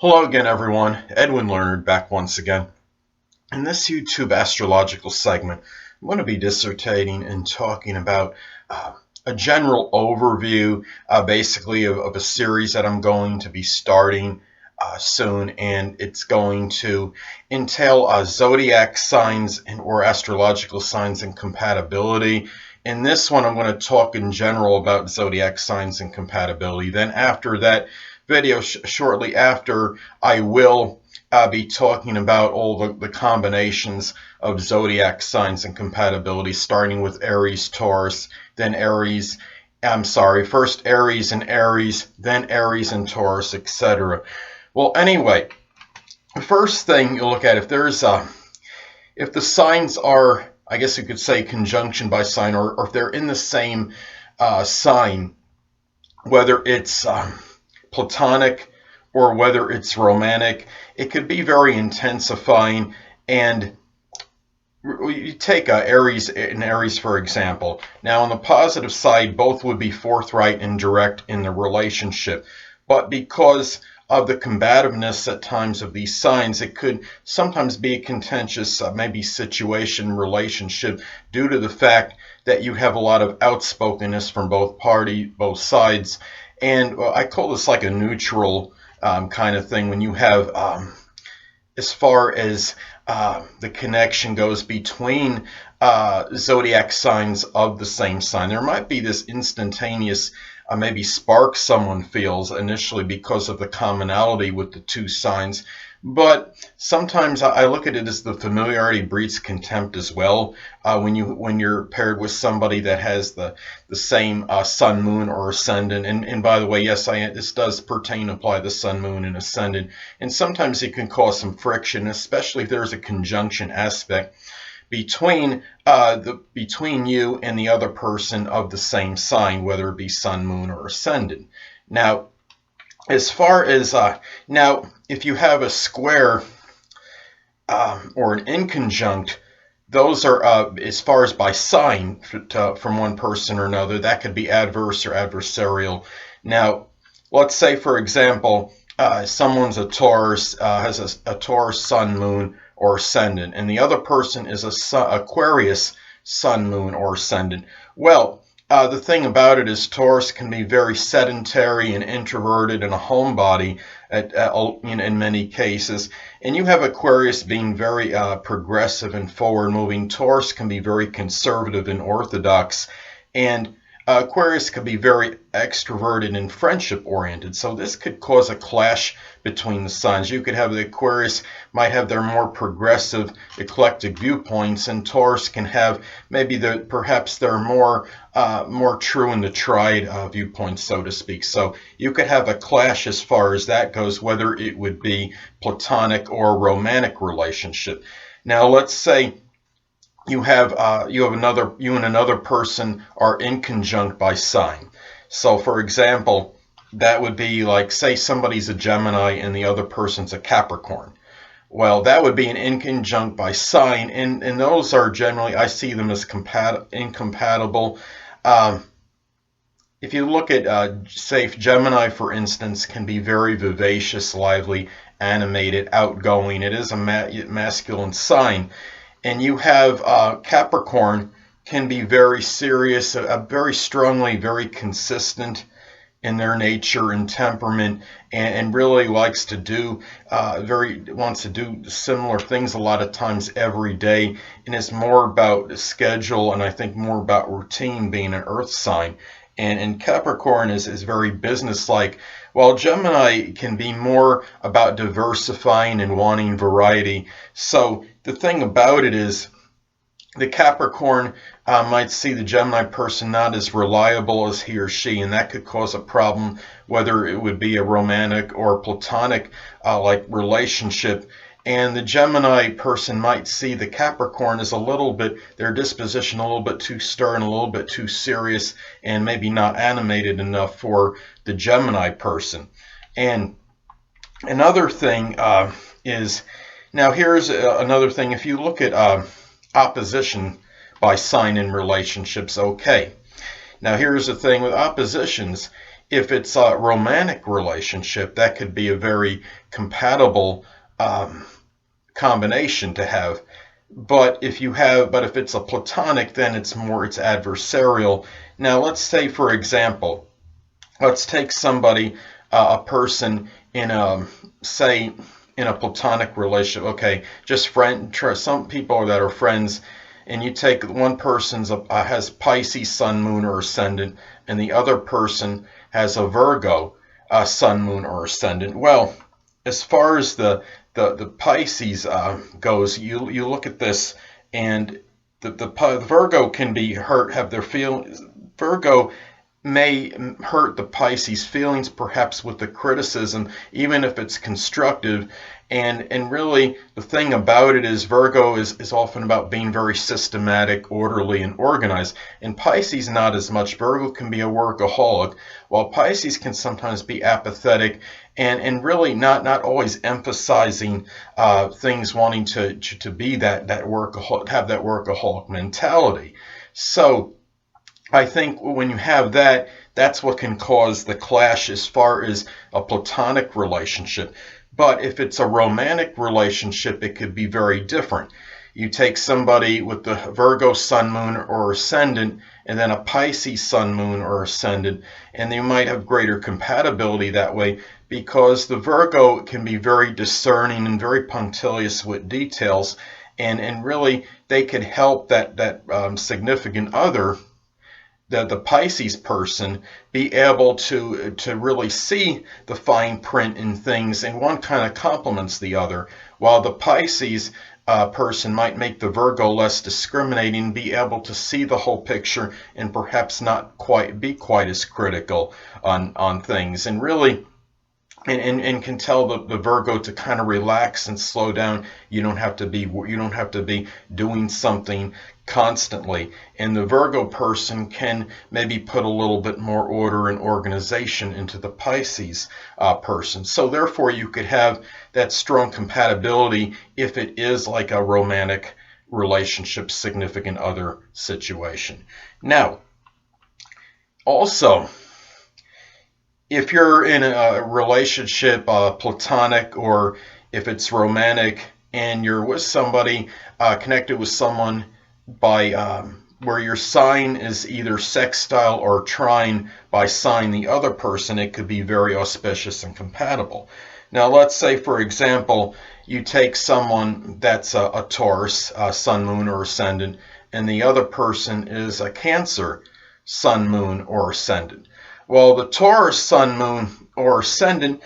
Hello again, everyone. Edwin Leonard back once again. In this YouTube astrological segment, I'm going to be dissertating and talking about a general overview, basically, of a series that I'm going to be starting soon, and it's going to entail zodiac signs or astrological signs and compatibility. In this one, I'm going to talk in general about zodiac signs and compatibility. Then after that video, shortly after, I will be talking about all the combinations of zodiac signs and compatibility, starting with Aries, Taurus, then first Aries and Aries, then Aries and Taurus, etc. Well, anyway, the first thing you look at, if the signs are, I guess you could say, conjunction by sign, or if they're in the same sign, whether it's platonic or whether it's romantic, it could be very intensifying. And you take Aries and Aries, for example. Now, on the positive side, both would be forthright and direct in the relationship. But because of the combativeness at times of these signs, it could sometimes be a contentious, maybe situation, relationship, due to the fact that you have a lot of outspokenness from both sides. And I call this like a neutral kind of thing when you have, as far as the connection goes between zodiac signs of the same sign. There might be this instantaneous maybe spark someone feels initially because of the commonality with the two signs. But sometimes I look at it as the familiarity breeds contempt as well. When you're paired with somebody that has the same sun, moon, or ascendant, and by the way, yes, this does pertain to apply the sun, moon, and ascendant, and sometimes it can cause some friction, especially if there's a conjunction aspect between you and the other person of the same sign, whether it be sun, moon, or ascendant. Now, as far as if you have a square or an inconjunct, those are as far as by sign from one person or another. That could be adverse or adversarial. Now, let's say, for example, someone's a Taurus, has a Taurus sun, moon, or ascendant, and the other person is Aquarius sun, moon, or ascendant. Well, the thing about it is Taurus can be very sedentary and introverted and a homebody in many cases. And you have Aquarius being very progressive and forward-moving. Taurus can be very conservative and orthodox. And Aquarius could be very extroverted and friendship-oriented. So this could cause a clash between the signs. You could have the Aquarius might have their more progressive, eclectic viewpoints, and Taurus can have maybe perhaps their more true and the tried viewpoints, so to speak. So you could have a clash as far as that goes, whether it would be platonic or romantic relationship. Now, let's say you and another person are inconjunct by sign. So, for example, that would be like, say somebody's a Gemini and the other person's a Capricorn. Well, that would be an inconjunct by sign, and those are generally, I see them as incompatible. If you look at, say, Gemini, for instance, can be very vivacious, lively, animated, outgoing. It is a masculine sign. And you have Capricorn can be very serious, very strongly, very consistent in their nature and temperament, and really wants to do similar things a lot of times every day, and is more about schedule and I think more about routine, being an earth sign. And Capricorn is very businesslike, while Gemini can be more about diversifying and wanting variety. So the thing about it is the Capricorn might see the Gemini person not as reliable as he or she, and that could cause a problem, whether it would be a romantic or platonic like relationship. And the Gemini person might see the Capricorn as their disposition a little bit too stern, a little bit too serious, and maybe not animated enough for the Gemini person. And another thing is, now here's another thing, if you look at opposition by sign in relationships, okay. Now here's the thing with oppositions. if it's a romantic relationship, that could be a very compatible combination to have. But if it's a platonic, then it's adversarial. Now, let's say, for example, let's take somebody, a person in a, say, in a platonic relationship. Okay, just some people that are friends, and you take one person's has Pisces sun, moon, or ascendant, and the other person has a Virgo sun, moon, or ascendant. Well, as far as the Pisces goes, you look at this, and the Virgo can be hurt, have their feelings. Virgo may hurt the Pisces feelings, perhaps with the criticism, even if it's constructive. And really, the thing about it is Virgo is often about being very systematic, orderly, and organized. And Pisces not as much. Virgo can be a workaholic, while Pisces can sometimes be apathetic and really not always emphasizing things, wanting to be that workaholic, have that workaholic mentality. So I think when you have that, that's what can cause the clash as far as a platonic relationship. But if it's a romantic relationship, it could be very different. You take somebody with the Virgo sun, moon, or ascendant, and then a Pisces sun, moon, or ascendant, and they might have greater compatibility that way, because the Virgo can be very discerning and very punctilious with details, and really they could help that significant other, the Pisces person, be able to really see the fine print in things, and one kind of complements the other, while the Pisces person might make the Virgo less discriminating, be able to see the whole picture, and perhaps not be quite as critical on things, and really and can tell the Virgo to kind of relax and slow down. You don't have to be doing something constantly, and the Virgo person can maybe put a little bit more order and organization into the Pisces person. So therefore, you could have that strong compatibility if it is like a romantic relationship, significant other situation. Now, also, if you're in a relationship, platonic, or if it's romantic, and you're with somebody, connected with someone by where your sign is either sextile or trine by sign the other person, it could be very auspicious and compatible. Now, let's say, for example, you take someone that's a Taurus, sun, moon, or ascendant, and the other person is a Cancer, sun, moon, or ascendant. Well, the Taurus sun, moon, or ascendant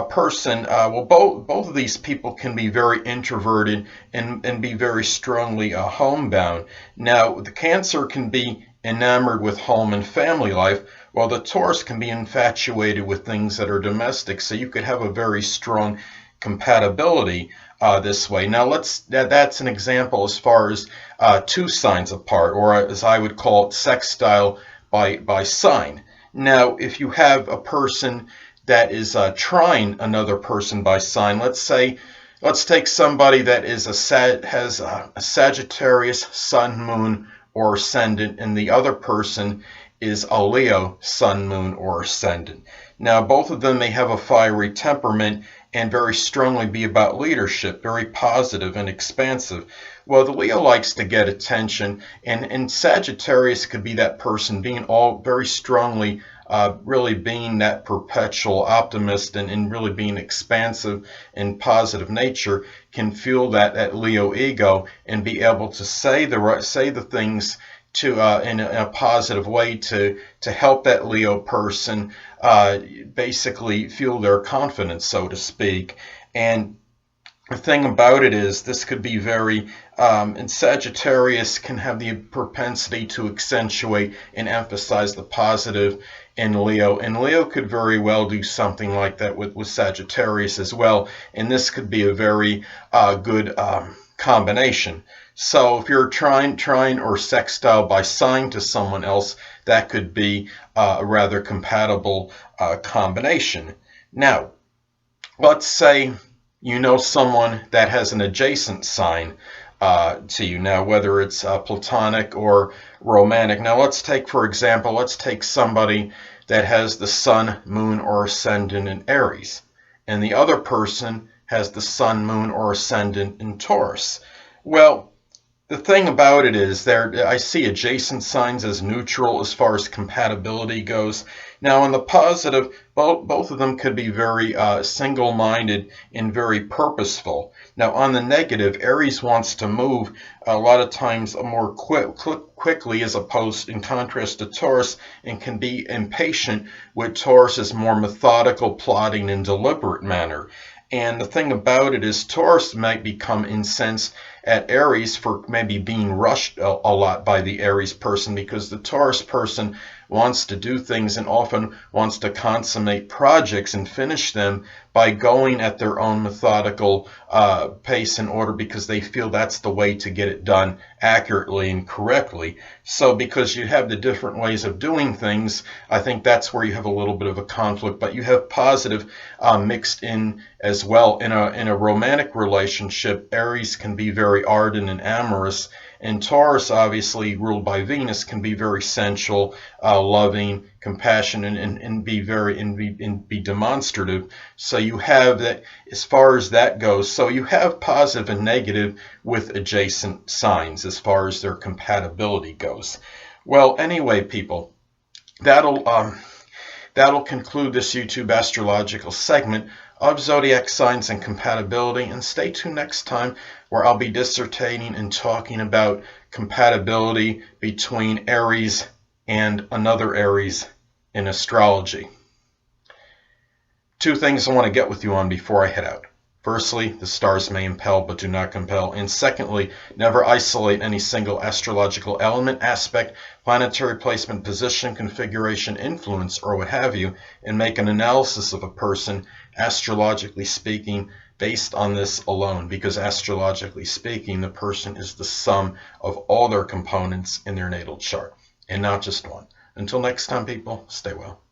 person, both of these people can be very introverted and be very strongly homebound. Now, the Cancer can be enamored with home and family life, while the Taurus can be infatuated with things that are domestic. So you could have a very strong compatibility this way. Now, that's an example as far as two signs apart, or as I would call it, sextile by sign. Now, if you have a person that is trine another person by sign, let's take somebody that has a Sagittarius sun, moon, or ascendant, and the other person is a Leo sun, moon, or ascendant. Now, both of them may have a fiery temperament and very strongly be about leadership, very positive and expansive. Well, the Leo likes to get attention, and Sagittarius could be that person being all very strongly, really being that perpetual optimist, and really being expansive and positive nature, can fuel that Leo ego and be able to say the things in a positive way to help that Leo person basically fuel their confidence, so to speak. And the thing about it is, this could be very, and Sagittarius can have the propensity to accentuate and emphasize the positive in Leo. And Leo could very well do something like that with Sagittarius as well. And this could be a very good combination. So if you're trine or sextile by sign to someone else, that could be a rather compatible combination. Now, let's say you know someone that has an adjacent sign to you. Now, whether it's platonic or romantic. Now, let's take somebody that has the sun, moon, or ascendant in Aries, and the other person has the sun, moon, or ascendant in Taurus. Well, the thing about it is I see adjacent signs as neutral as far as compatibility goes. Now, in the positive, both of them could be very single-minded and very purposeful. Now, on the negative, Aries wants to move a lot of times more quickly, as opposed in contrast to Taurus, and can be impatient, with Taurus's more methodical, plotting, and deliberate manner. And the thing about it is Taurus might become incensed at Aries for maybe being rushed a lot by the Aries person, because the Taurus person wants to do things and often wants to consummate projects and finish them by going at their own methodical pace and order, because they feel that's the way to get it done accurately and correctly. So because you have the different ways of doing things, I think that's where you have a little bit of a conflict, but you have positive mixed in as well. In a romantic relationship, Aries can be very ardent and amorous, and Taurus, obviously ruled by Venus, can be very sensual, loving, compassionate, and be demonstrative. So you have that as far as that goes. So you have positive and negative with adjacent signs as far as their compatibility goes. Well, anyway, people, that'll conclude this YouTube astrological segment of zodiac signs and compatibility, and stay tuned next time, where I'll be dissertating and talking about compatibility between Aries and another Aries in astrology. Two things I want to get with you on before I head out. Firstly, the stars may impel but do not compel. And secondly, never isolate any single astrological element, aspect, planetary placement, position, configuration, influence, or what have you, and make an analysis of a person, astrologically speaking, based on this alone. Because astrologically speaking, the person is the sum of all their components in their natal chart, and not just one. Until next time, people, stay well.